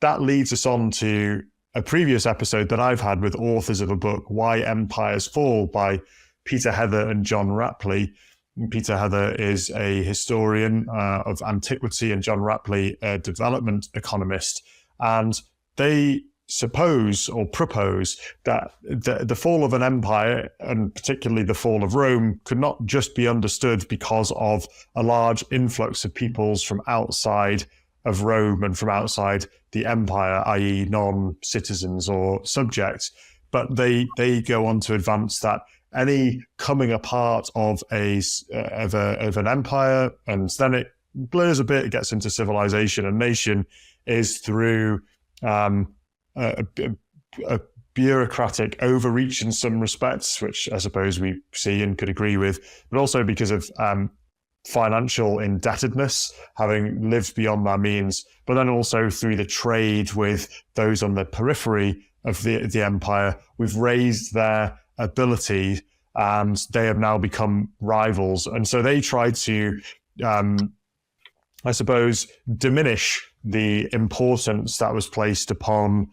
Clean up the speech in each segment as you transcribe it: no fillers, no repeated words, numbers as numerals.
that leads us on to a previous episode that I've had with authors of a book, Why Empires Fall, by Peter Heather and John Rapley. Peter Heather is a historian of antiquity, and John Rapley, a development economist. And they suppose or propose that the fall of an empire, and particularly the fall of Rome, could not just be understood because of a large influx of peoples from outside of Rome and from outside the empire, i.e. non-citizens or subjects. But they go on to advance that any coming apart of an empire, and then it blurs a bit, it gets into civilization and nation, is through a bureaucratic overreach in some respects, which I suppose we see and could agree with, but also because of financial indebtedness, having lived beyond their means, but then also through the trade with those on the periphery of the empire. We've raised their ability, and they have now become rivals. And so they try to, I suppose, diminish the importance that was placed upon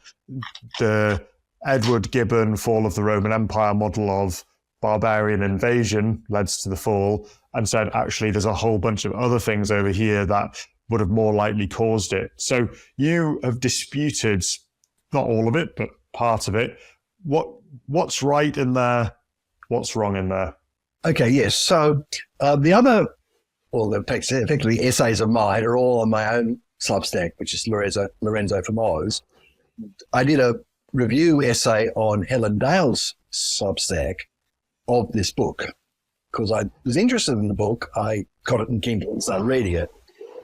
the Edward Gibbon fall of the Roman Empire model of barbarian invasion led to the fall, and said, actually, there's a whole bunch of other things over here that would have more likely caused it. So you have disputed, not all of it, but part of it. What's right in there? What's wrong in there? Okay, yes. So the other, effectively essays of mine are all on my own Substack, which is Lorenzo from Oz. I did a review essay on Helen Dale's Substack of this book because I was interested in the book. I got it in Kindle and started reading it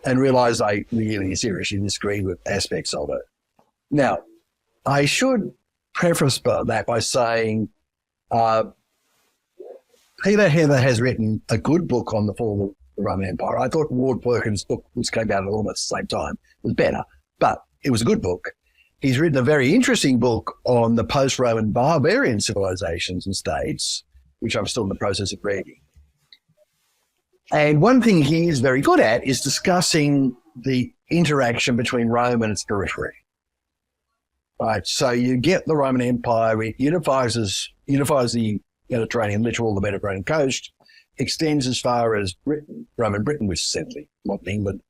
and realized I really seriously disagree with aspects of it. Now, I should preface that by saying Peter Heather has written a good book on the fall of the Roman Empire. I thought Ward Perkins' book, which came out at almost the same time, was better, but it was a good book. He's written a very interesting book on the post-Roman barbarian civilizations and states, which I'm still in the process of reading. And one thing he is very good at is discussing the interaction between Rome and its periphery. Right, so you get the Roman Empire, it unifies the Mediterranean, literally the Mediterranean coast, extends as far as Britain, Roman Britain, which is essentially modern England,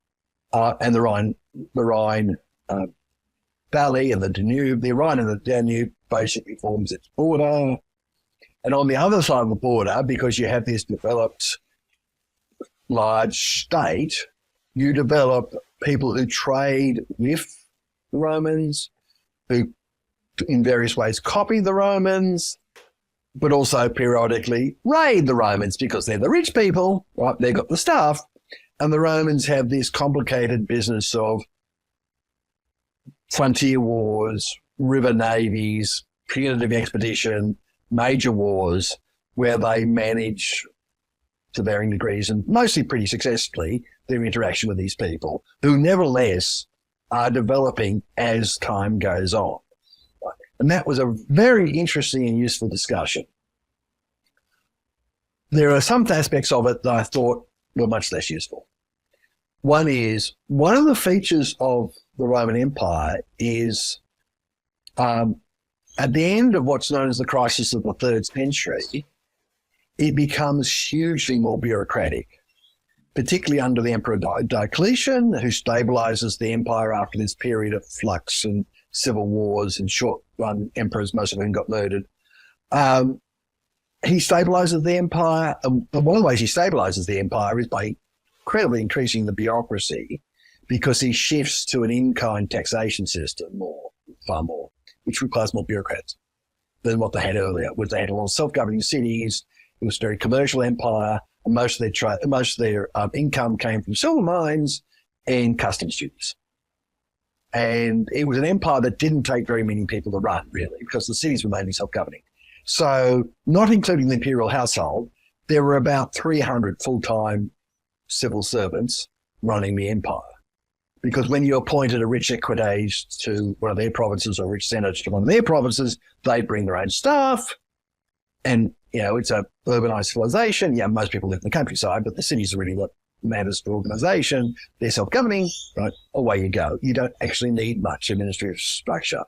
and the Rhine Valley and the Danube. The Rhine and the Danube basically forms its border. And on the other side of the border, because you have this developed large state, you develop people who trade with the Romans, who in various ways copy the Romans, but also periodically raid the Romans because they're the rich people, right? They've got the stuff. And the Romans have this complicated business of frontier wars, river navies, punitive expedition, major wars, where they manage to varying degrees and mostly pretty successfully their interaction with these people, who nevertheless are developing as time goes on. And that was a very interesting and useful discussion. There are some aspects of it that I thought were much less useful. One is, one of the features of the Roman Empire is at the end of what's known as the crisis of the 3rd century, it becomes hugely more bureaucratic, particularly under the Emperor Diocletian, who stabilizes the empire after this period of flux and civil wars and short-run emperors, most of whom got murdered. He stabilizes the empire, and one of the ways he stabilizes the empire is by incredibly increasing the bureaucracy, because he shifts to an in-kind taxation system far more, which requires more bureaucrats than what they had earlier, where they had a lot of self-governing cities. It was a very commercial empire, and most of their income came from silver mines and customs duties. And it was an empire that didn't take very many people to run, really, because the cities were mainly self-governing. So, not including the imperial household, there were about 300 full-time civil servants running the empire. Because when you appointed a rich equites to one of their provinces or a rich senator to one of their provinces, they'd bring their own staff. And, it's a urbanized civilization. Yeah, most people live in the countryside, but the cities are really what matters for organisation. They're self-governing, right? Away you go. You don't actually need much administrative structure.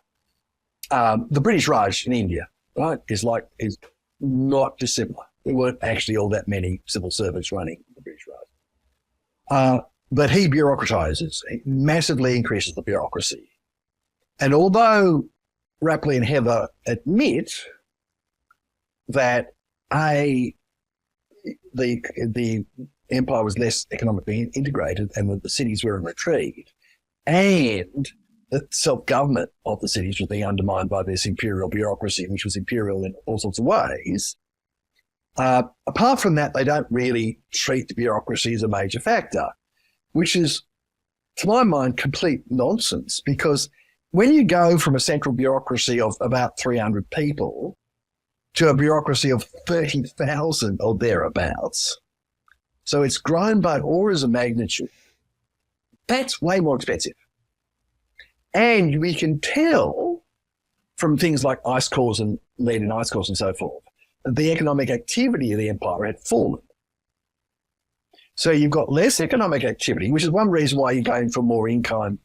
The British Raj in India, right, is not dissimilar. There weren't actually all that many civil servants running the British Raj. But he bureaucratizes, he massively increases the bureaucracy. And although Rapley and Heather admit that the empire was less economically integrated and that the cities were in retreat, and the self-government of the cities was being undermined by this imperial bureaucracy, which was imperial in all sorts of ways. Apart from that, they don't really treat the bureaucracy as a major factor, which is, to my mind, complete nonsense, because when you go from a central bureaucracy of about 300 people to a bureaucracy of 30,000 or thereabouts, so it's grown by orders of magnitude, that's way more expensive. And we can tell from things like ice cores and lead in ice cores and so forth, that the economic activity of the empire had fallen. So you've got less economic activity, which is one reason why you're going for more in-kind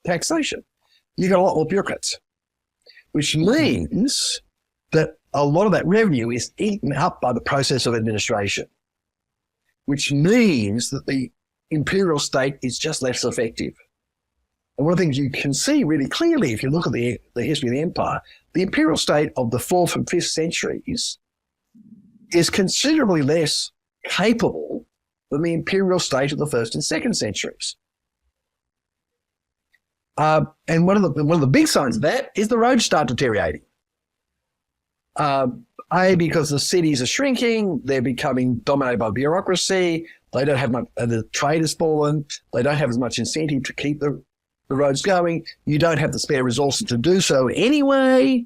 taxation. You've got a lot more bureaucrats, which means that a lot of that revenue is eaten up by the process of administration, which means that the imperial state is just less effective. And one of the things you can see really clearly if you look at the history of the empire, the imperial state of the 4th and 5th centuries is considerably less capable than the imperial state of the 1st and 2nd centuries. And one of the big signs of that is the roads start deteriorating. Because the cities are shrinking, they're becoming dominated by bureaucracy, they don't have much, the trade has fallen, they don't have as much incentive to keep the roads going, you don't have the spare resources to do so anyway,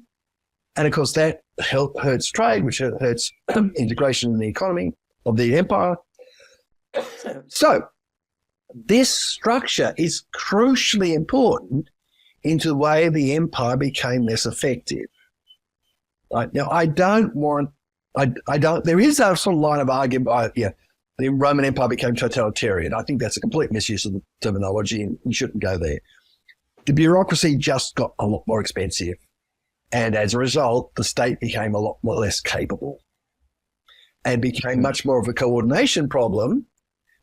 and of course that hurts trade, which hurts integration in the economy of the empire. So this structure is crucially important into the way the empire became less effective. Right? Now, there is a sort of line of argument, the Roman Empire became totalitarian. I think that's a complete misuse of the terminology and you shouldn't go there. The bureaucracy just got a lot more expensive. And as a result, the state became a lot more less capable and became much more of a coordination problem,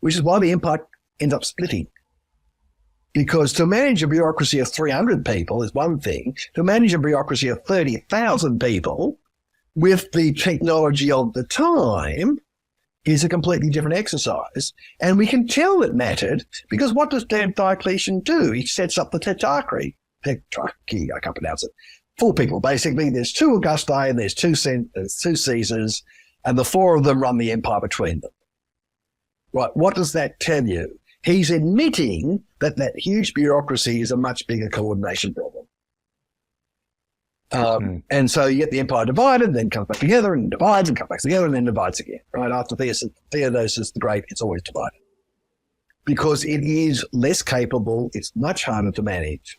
which is why the empire ends up splitting. Because to manage a bureaucracy of 300 people is one thing. To manage a bureaucracy of 30,000 people with the technology of the time is a completely different exercise. And we can tell it mattered because what does Diocletian do? He sets up the tetrarchy, I can't pronounce it. 4 people, basically. There's 2 Augusti and there's 2 Caesars, and the 4 of them run the empire between them. Right, what does that tell you? He's admitting that that huge bureaucracy is a much bigger coordination problem. And so you get the empire divided, then comes back together and divides and comes back together and then divides again. Right, after Theodosius the Great, it's always divided. Because it is less capable, it's much harder to manage.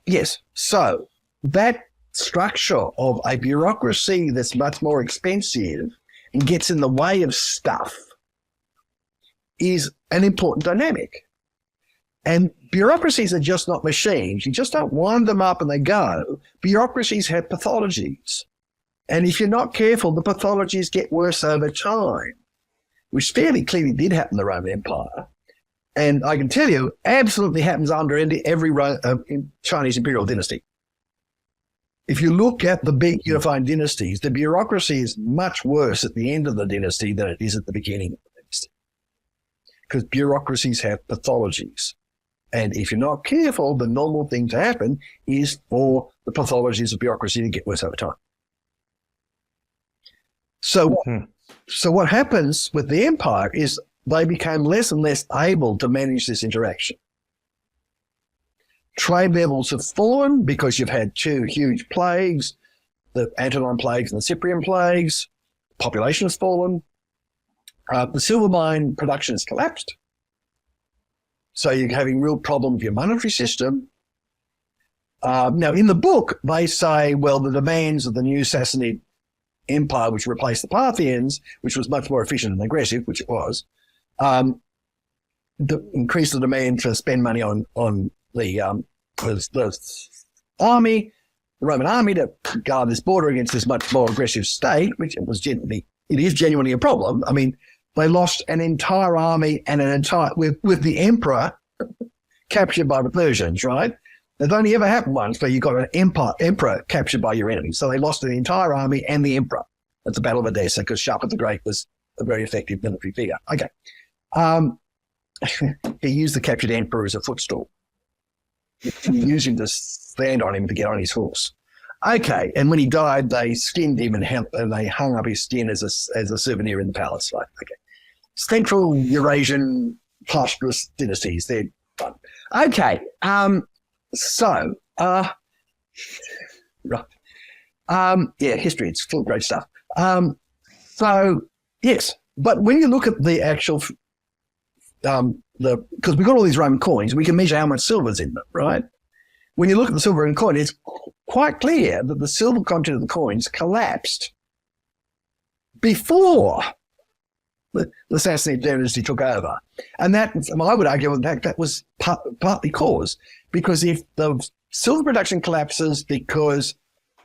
Yes, so that structure of a bureaucracy that's much more expensive and gets in the way of stuff is an important dynamic. And bureaucracies are just not machines. You just don't wind them up and they go. Bureaucracies have pathologies. And if you're not careful, the pathologies get worse over time, which fairly clearly did happen in the Roman Empire. And I can tell you, absolutely happens under every Chinese imperial dynasty. If you look at the big unifying dynasties, the bureaucracy is much worse at the end of the dynasty than it is at the beginning of the dynasty. Because bureaucracies have pathologies. And if you're not careful, the normal thing to happen is for the pathologies of bureaucracy to get worse over time. So what happens with the empire is they became less and less able to manage this interaction. Trade levels have fallen because you've had 2 huge plagues, the Antonine plagues and the Cyprian plagues. Population has fallen. The silver mine production has collapsed. So you're having real problem with your monetary system. Now, in the book, they say, well, the demands of the new Sassanid empire, which replaced the Parthians, which was much more efficient and aggressive, which it was, increased the demand to spend money on the army, the Roman army, to guard this border against this much more aggressive state, which it is genuinely a problem. I mean, they lost an entire army and with the emperor captured by the Persians, right? It's only ever happened once where you got an emperor captured by your enemy. So they lost the entire army and the emperor at the Battle of Edessa because Sharp the Great was a very effective military figure. Okay. He used the captured emperor as a footstool. He used him to stand on him to get on his horse. Okay. And when he died, they skinned him and they hung up his skin as a souvenir in the palace. Right? Okay. Central Eurasian pastoralist dynasties. They're fun. Okay. History, it's full of great stuff. Yes, but when you look at the actual, because we've got all these Roman coins, we can measure how much silver's in them, right? When you look at the silver in coin, it's quite clear that the silver content of the coins collapsed before the Sassanid dynasty took over. And that, I would argue, that was partly caused because if the silver production collapses because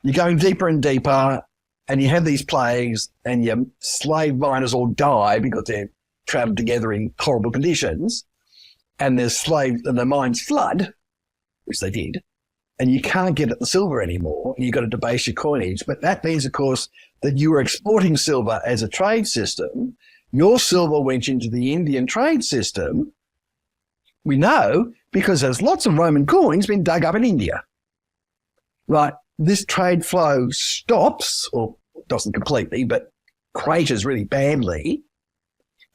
you're going deeper and deeper and you have these plagues and your slave miners all die because they're trapped together in horrible conditions and the mines flood, which they did, and you can't get at the silver anymore and you've got to debase your coinage. But that means, of course, that you were exporting silver as a trade system. Your silver went into the Indian trade system. We know because there's lots of Roman coins been dug up in India. Right? This trade flow stops, or doesn't completely, but craters really badly.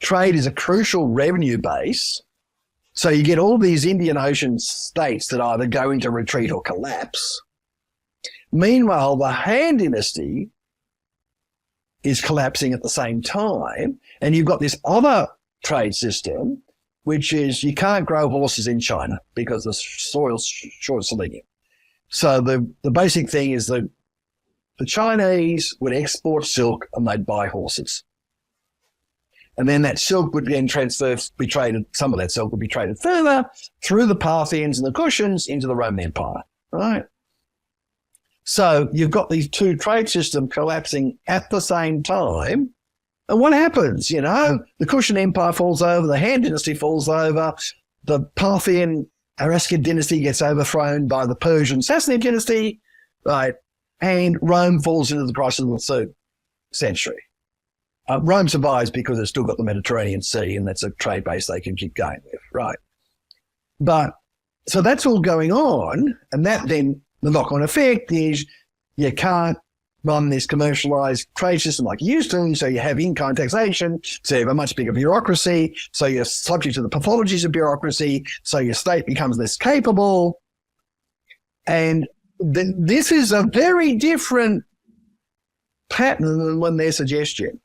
Trade is a crucial revenue base. So you get all these Indian Ocean states that either go into retreat or collapse. Meanwhile, the Han dynasty is collapsing at the same time. And you've got this other trade system, which is you can't grow horses in China because the soil's short of selenium. So the basic thing is the Chinese would export silk and they'd buy horses. And then that silk would then be traded, some of that silk would be traded further through the Parthians and the Kushans into the Roman Empire, right? So you've got these two trade systems collapsing at the same time. And what happens, you know? The Kushan Empire falls over, the Han dynasty falls over, the Parthian Arasakid dynasty gets overthrown by the Persian Sassanid dynasty, right? And Rome falls into the crisis of the 3rd century. Rome survives because it's still got the Mediterranean Sea and that's a trade base they can keep going with, right? But, so that's all going on, and that then, the knock-on effect is you can't run this commercialised trade system like you used to, so you have in-kind taxation, so you have a much bigger bureaucracy, so you're subject to the pathologies of bureaucracy, so your state becomes less capable. And this is a very different pattern than their suggestion,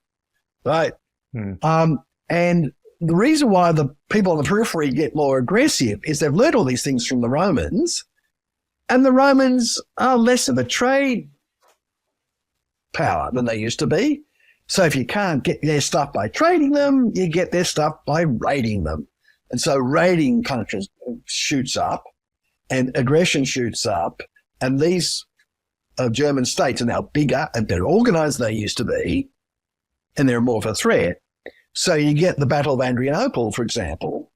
right? And the reason why the people on the periphery get more aggressive is they've learned all these things from the Romans, and the Romans are less of a trade power than they used to be. So if you can't get their stuff by trading them, you get their stuff by raiding them. And so raiding countries shoots up and aggression shoots up. And these German states are now bigger and better organized than they used to be. And they're more of a threat. So you get the Battle of Adrianople, for example,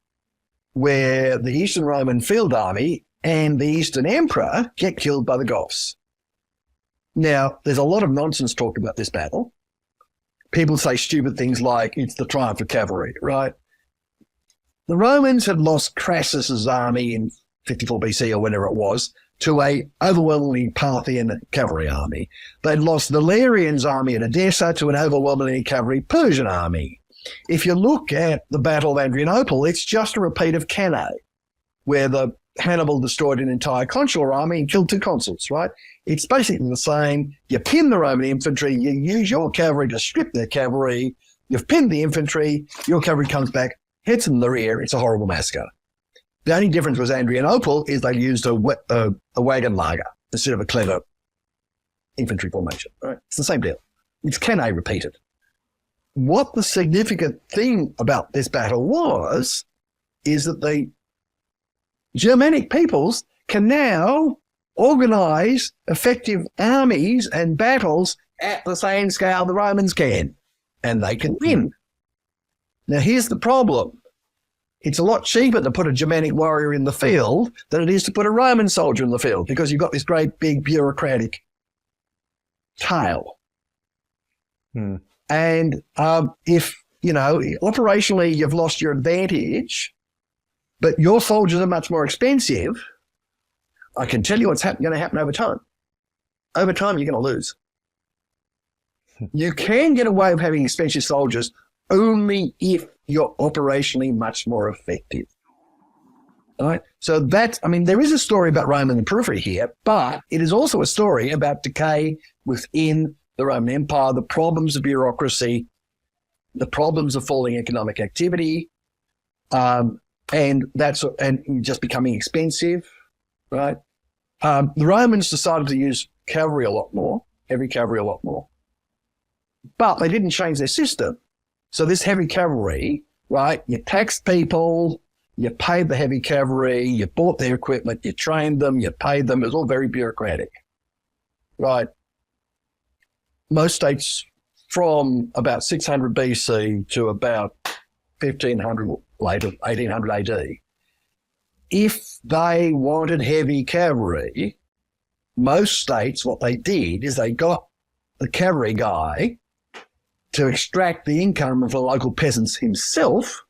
where the Eastern Roman field army and the Eastern Emperor get killed by the Goths. Now, there's a lot of nonsense talked about this battle. People say stupid things like it's the triumph of cavalry, right? The Romans had lost Crassus's army in 54 BC or whenever it was to a overwhelmingly Parthian cavalry army. They'd lost Valerian's army at Edessa to an overwhelmingly cavalry Persian army. If you look at the Battle of Adrianople, it's just a repeat of Cannae, where the Hannibal destroyed an entire consular army and killed 2 consuls, right? It's basically the same. You pin the Roman infantry, you use your cavalry to strip their cavalry, you've pinned the infantry, your cavalry comes back, hits them in the rear, it's a horrible massacre. The only difference with Adrianople is they used a wagon lager instead of a clever infantry formation, right? It's the same deal. It's can they repeat it? What the significant thing about this battle was is that the Germanic peoples can now organise effective armies and battles at the same scale the Romans can, and they can win. Now, here's the problem. It's a lot cheaper to put a Germanic warrior in the field than it is to put a Roman soldier in the field, because you've got this great big bureaucratic tail. And if, operationally you've lost your advantage, but your soldiers are much more expensive, I can tell you what's going to happen over time. Over time, you're going to lose. You can get away with having expensive soldiers only if you're operationally much more effective. All right? So there is a story about Rome in the periphery here, but it is also a story about decay within the Roman Empire, the problems of bureaucracy, the problems of falling economic activity, and just becoming expensive, right? The Romans decided to use cavalry a lot more, heavy cavalry a lot more, but they didn't change their system. So this heavy cavalry, right, you taxed people, you paid the heavy cavalry, you bought their equipment, you trained them, you paid them. It was all very bureaucratic, right? Most states from about 600 BC to about 1500 later, 1800 AD, if they wanted heavy cavalry, most states, what they did is they got the cavalry guy to extract the income of the local peasants himself,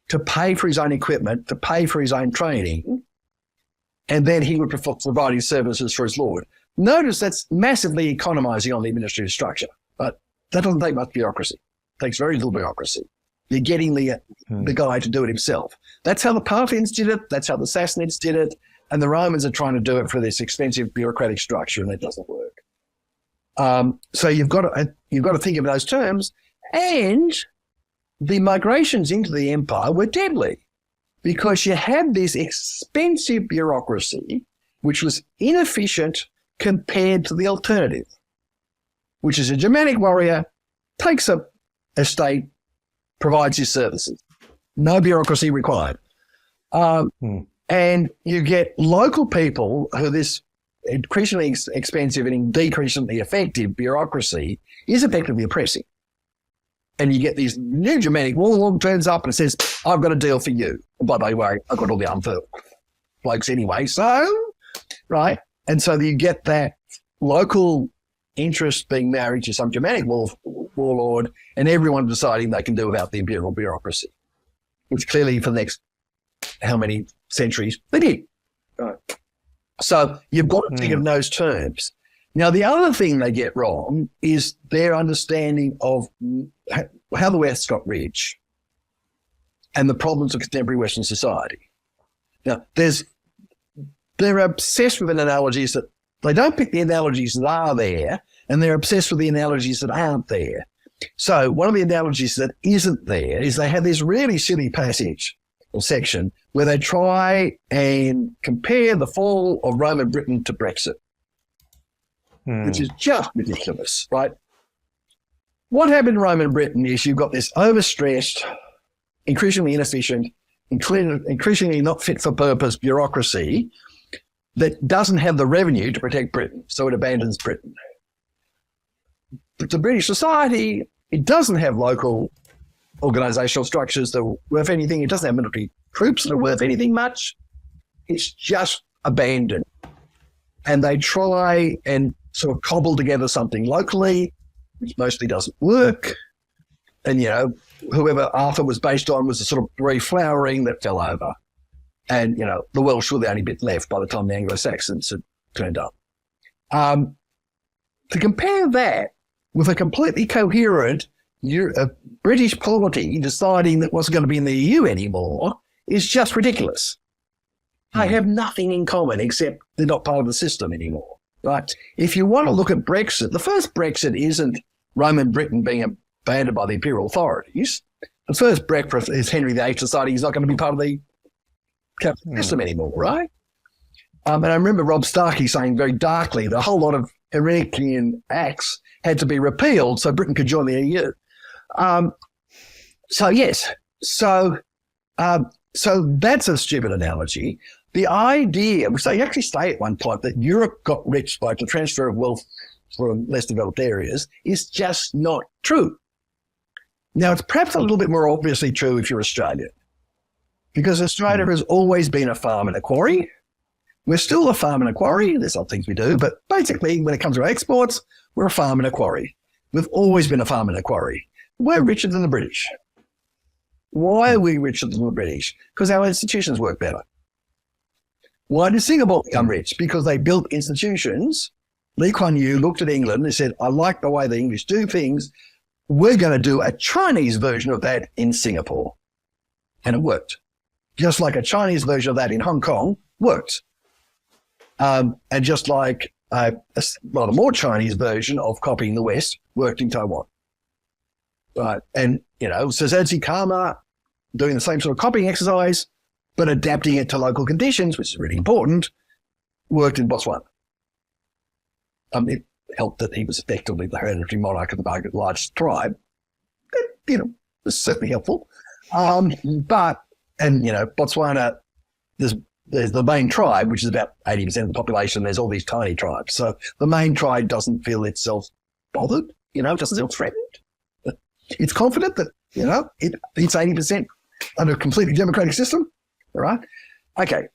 to pay for his own equipment, to pay for his own training, and then he would provide his services for his lord. Notice that's massively economizing on the administrative structure, but that doesn't take much bureaucracy. It takes very little bureaucracy. You're getting the guy to do it himself. That's how the Parthians did it. That's how the Sassanids did it. And the Romans are trying to do it for this expensive bureaucratic structure, and it doesn't work. So you've got to think of those terms. And the migrations into the empire were deadly, because you had this expensive bureaucracy which was inefficient compared to the alternative, which is a Germanic warrior takes a estate, provides his services, no bureaucracy required. And you get local people who this increasingly expensive and decreasingly effective bureaucracy is effectively oppressing. And you get these new Germanic warlord turns up and says, I've got a deal for you. And by the way, I've got all the armed blokes anyway. So, right. And so you get that local interest being married to some Germanic warlord, and everyone deciding they can do without the imperial bureaucracy, which clearly for the next how many centuries they did. Right. So you've got to think of those terms. Now, the other thing they get wrong is their understanding of how the West got rich and the problems of contemporary Western society. Now, they're obsessed with analogies that they don't pick the analogies that are there, and they're obsessed with the analogies that aren't there. So one of the analogies that isn't there is they have this really silly passage or section where they try and compare the fall of Roman Britain to Brexit, which is just ridiculous, right? What happened in Roman Britain is you've got this overstressed, increasingly inefficient, increasingly not fit for purpose bureaucracy that doesn't have the revenue to protect Britain, so it abandons Britain. But the British society, it doesn't have local organisational structures that are worth anything. It doesn't have military troops that are worth anything much. It's just abandoned. And they try and sort of cobble together something locally, which mostly doesn't work. And, whoever Arthur was based on was a sort of reflowering that fell over. And, the Welsh were the only bit left by the time the Anglo-Saxons had turned up. To compare that with a completely coherent British polity deciding that wasn't going to be in the EU anymore is just ridiculous. They have nothing in common except they're not part of the system anymore, right? If you want to look at Brexit, the first Brexit isn't Roman Britain being abandoned by the imperial authorities. The first Brexit is Henry VIII deciding he's not going to be part of the capitalist system anymore, right? And I remember Rob Starkey saying very darkly that a whole lot of Heraclean Acts had to be repealed so Britain could join the EU. So that's a stupid analogy. The idea, which they actually say at one point, that Europe got rich by the transfer of wealth from less developed areas is just not true. Now, it's perhaps a little bit more obviously true if you're Australian, because Australia has always been a farm and a quarry. We're still a farm and a quarry. There's other things we do, but basically when it comes to our exports, we're a farm and a quarry. We've always been a farm and a quarry. We're richer than the British. Why are we richer than the British? Because our institutions work better. Why did Singapore become rich? Because they built institutions. Lee Kuan Yew looked at England and said, I like the way the English do things. We're going to do a Chinese version of that in Singapore. And it worked. Just like a Chinese version of that in Hong Kong worked. And just like a rather more Chinese version of copying the West worked in Taiwan. Right. And, Suzuki Kama doing the same sort of copying exercise, but adapting it to local conditions, which is really important, worked in Botswana. It helped that he was effectively the hereditary monarch of the large tribe. It, was certainly helpful. Botswana, there's the main tribe, which is about 80% of the population. There's all these tiny tribes. So the main tribe doesn't feel itself bothered, doesn't feel threatened. It's confident that, it's 80% under a completely democratic system. All right. Okay.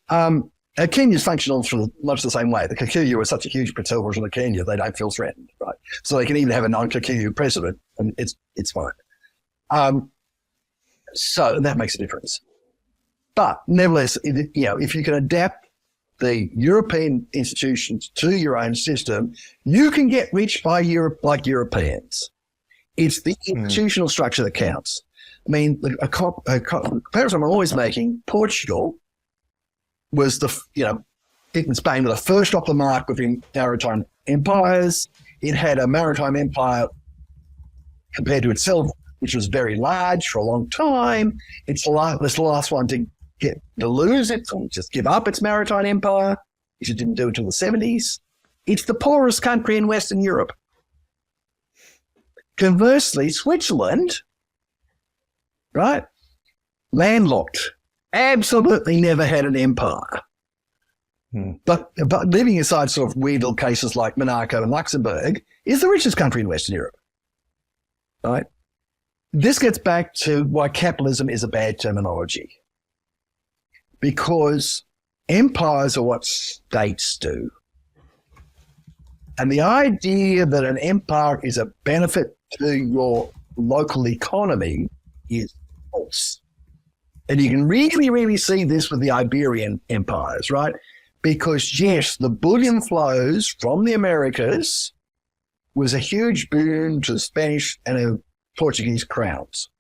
Kenya's functional for much the same way. The Kikuyu are such a huge proportion of Kenya, they don't feel threatened, right? So they can even have a non-Kikuyu president, and it's fine. So that makes a difference. But nevertheless, if you can adapt the European institutions to your own system, you can get rich by Europe like Europeans. It's the institutional structure that counts. I mean, a comparison I'm always making, Portugal was it and Spain were the first off the mark within maritime empires. It had a maritime empire compared to itself, which was very large for a long time. It's the last one to lose it, or just give up its maritime empire, which it didn't do until the 70s. It's the poorest country in Western Europe. Conversely, Switzerland, right, landlocked, absolutely never had an empire. But leaving aside sort of weird little cases like Monaco and Luxembourg, is the richest country in Western Europe, right? This gets back to why capitalism is a bad terminology. Because empires are what states do. And the idea that an empire is a benefit to your local economy is false. And you can really, really see this with the Iberian empires, right? Because, yes, the bullion flows from the Americas was a huge boon to the Spanish and the Portuguese crowns,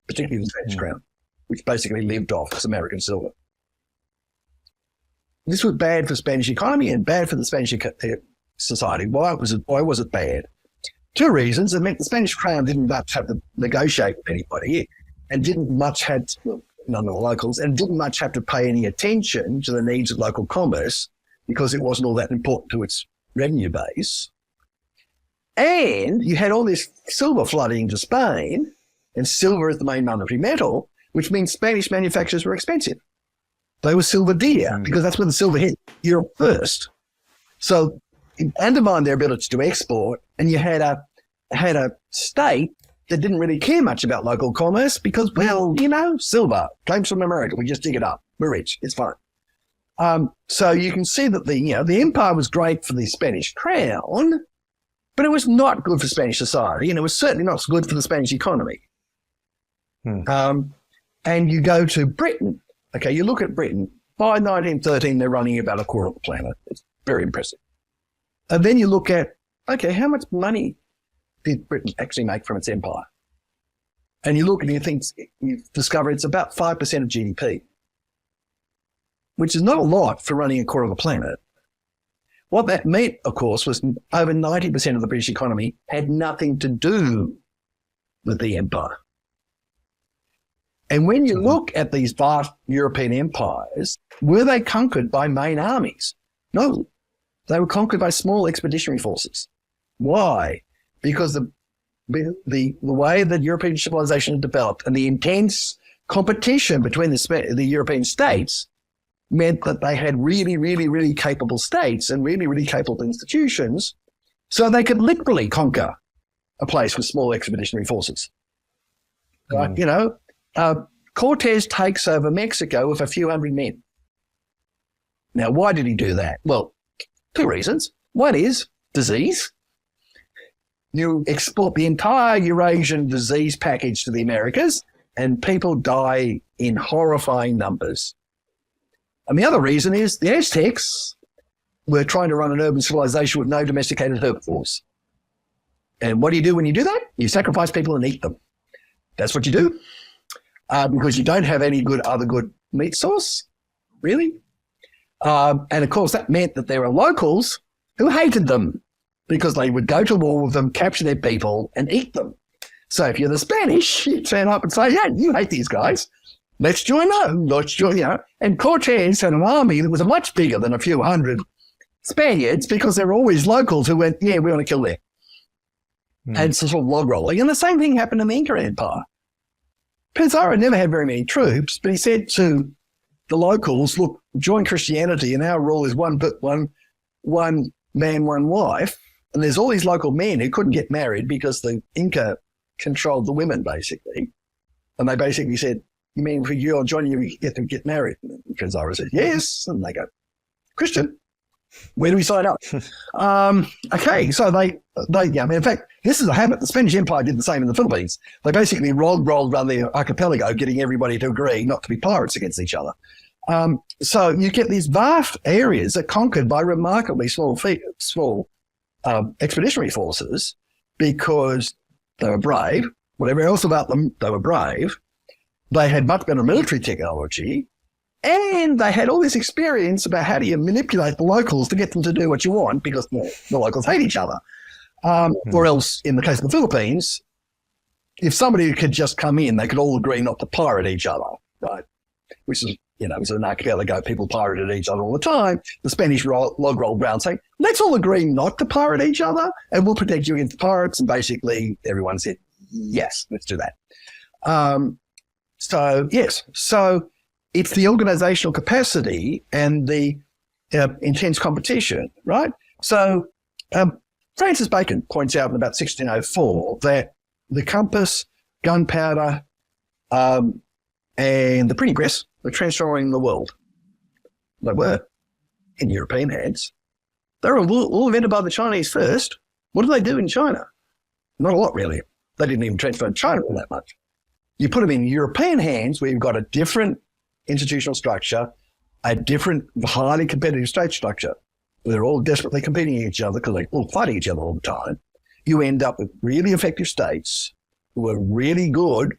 particularly the Spanish crown, which basically lived off as American silver. This was bad for Spanish economy and bad for the Spanish society. Why was it bad? Two reasons. It meant the Spanish crown didn't much have to negotiate with anybody and didn't much have to, none of the locals, and didn't much have to pay any attention to the needs of local commerce because it wasn't all that important to its revenue base. And you had all this silver flooding into Spain, and silver is the main monetary metal, which means Spanish manufacturers were expensive. They were silver dear because that's when the silver hit Europe first. So it undermined their ability to export, and you had a state that didn't really care much about local commerce because, well, silver comes from America. We just dig it up. We're rich. It's fine. So you can see that the empire was great for the Spanish crown, but it was not good for Spanish society, and it was certainly not good for the Spanish economy. And you go to Britain. Okay, you look at Britain. By 1913, they're running about a quarter of the planet. It's very impressive. And then you look at, okay, how much money did Britain actually make from its empire? And you look and you discover it's about 5% of GDP, which is not a lot for running a quarter of the planet. What that meant, of course, was over 90% of the British economy had nothing to do with the empire. And when you look at these vast European empires, were they conquered by main armies? No. They were conquered by small expeditionary forces. Why? Because the way that European civilization had developed and the intense competition between the European states meant that they had really, really, really capable states and really, really capable institutions, so they could literally conquer a place with small expeditionary forces. Cortez takes over Mexico with a few hundred men. Now, why did he do that? Well, two reasons. One is disease. You export the entire Eurasian disease package to the Americas, and people die in horrifying numbers. And the other reason is the Aztecs were trying to run an urban civilization with no domesticated herbivores. And what do you do when you do that? You sacrifice people and eat them. That's what you do. Because you don't have any other good meat source, really. And of course, that meant that there were locals who hated them because they would go to war with them, capture their people, and eat them. So if you're the Spanish, you turn up and say, yeah, you hate these guys. Let's join them. Let's join, And Cortez had an army that was much bigger than a few hundred Spaniards because there were always locals who went, yeah, we want to kill them. And sort of log rolling. And the same thing happened in the Inca Empire. Pizarro never had very many troops, but he said to the locals, look, join Christianity and our rule is one man, one wife. And there's all these local men who couldn't get married because the Inca controlled the women, basically. And they basically said, you mean for you or Johnny, you get to get married? And Pizarro said, yes. And they go, Christian, where do we sign up? Okay, so in fact, this is a habit. The Spanish Empire did the same in the Philippines. They basically rolled around the archipelago, getting everybody to agree not to be pirates against each other. So you get these vast areas that conquered by remarkably small expeditionary forces because they were brave. Whatever else about them, they were brave. They had much better military technology. And they had all this experience about how do you manipulate the locals to get them to do what you want because the locals hate each other. Or else, in the case of the Philippines, if somebody could just come in, they could all agree not to pirate each other, right? Which is, it was an archipelago, people pirated each other all the time. The Spanish log rolled around saying, let's all agree not to pirate each other and we'll protect you against pirates. And basically everyone said, yes, let's do that. So it's the organizational capacity and the intense competition, right? So Francis Bacon points out in about 1604 that the compass, gunpowder, and the printing press were transforming the world. They were in European hands. They were all invented by the Chinese first. What did they do in China? Not a lot, really. They didn't even transfer China all that much. You put them in European hands where you've got a different institutional structure, a different, highly competitive state structure. They're all desperately competing against each other because they're all fighting each other all the time. You end up with really effective states who are really good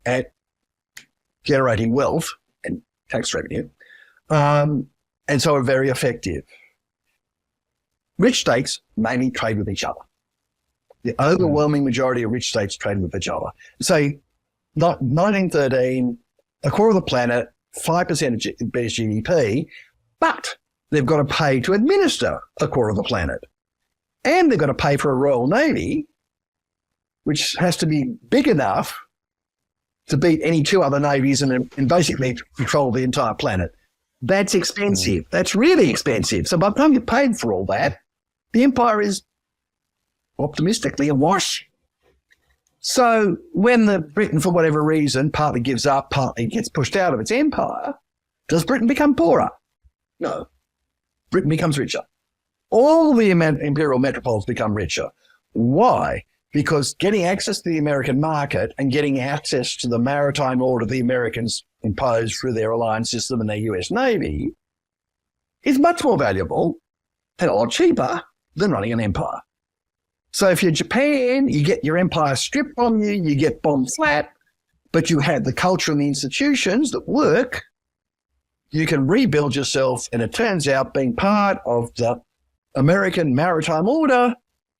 at generating wealth and tax revenue, and so are very effective. Rich states mainly trade with each other. The overwhelming majority of rich states trade with each other. Say, 1913, a quarter of the planet, 5% of best GDP, but they've got to pay to administer a quarter of the planet. And they've got to pay for a Royal Navy, which has to be big enough to beat any two other navies and basically control the entire planet. That's expensive. That's really expensive. So by the time you've paid for all that, the empire is optimistically awash. So when Britain, for whatever reason, partly gives up, partly gets pushed out of its empire, does Britain become poorer? No. Britain becomes richer. All the imperial metropoles become richer. Why? Because getting access to the American market and getting access to the maritime order the Americans imposed through their alliance system and their US Navy is much more valuable and a lot cheaper than running an empire. So if you're Japan, you get your empire stripped from you, you get bombed flat, but you have the culture and the institutions that work, you can rebuild yourself, and it turns out being part of the American maritime order,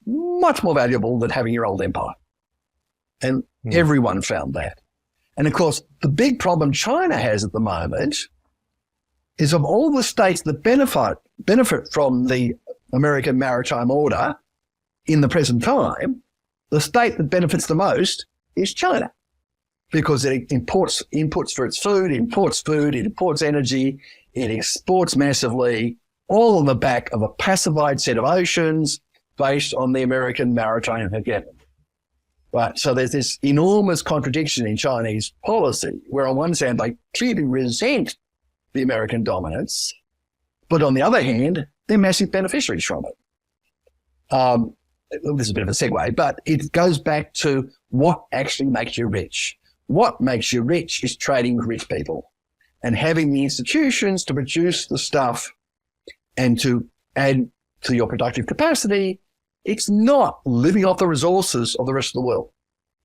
much more valuable than having your old empire. And everyone found that. And of course, the big problem China has at the moment is of all the states that benefit benefit from the American Maritime Order in the present time, the state that benefits the most is China, because it imports inputs for its food, it imports energy, it exports massively, all on the back of a pacified set of oceans based on the American maritime hegemony. Right. So there's this enormous contradiction in Chinese policy, where on one hand they clearly resent the American dominance, but on the other hand, they're massive beneficiaries from it. This is a bit of a segue, but it goes back to what actually makes you rich. What makes you rich is trading with rich people and having the institutions to produce the stuff and to add to your productive capacity. It's not living off the resources of the rest of the world.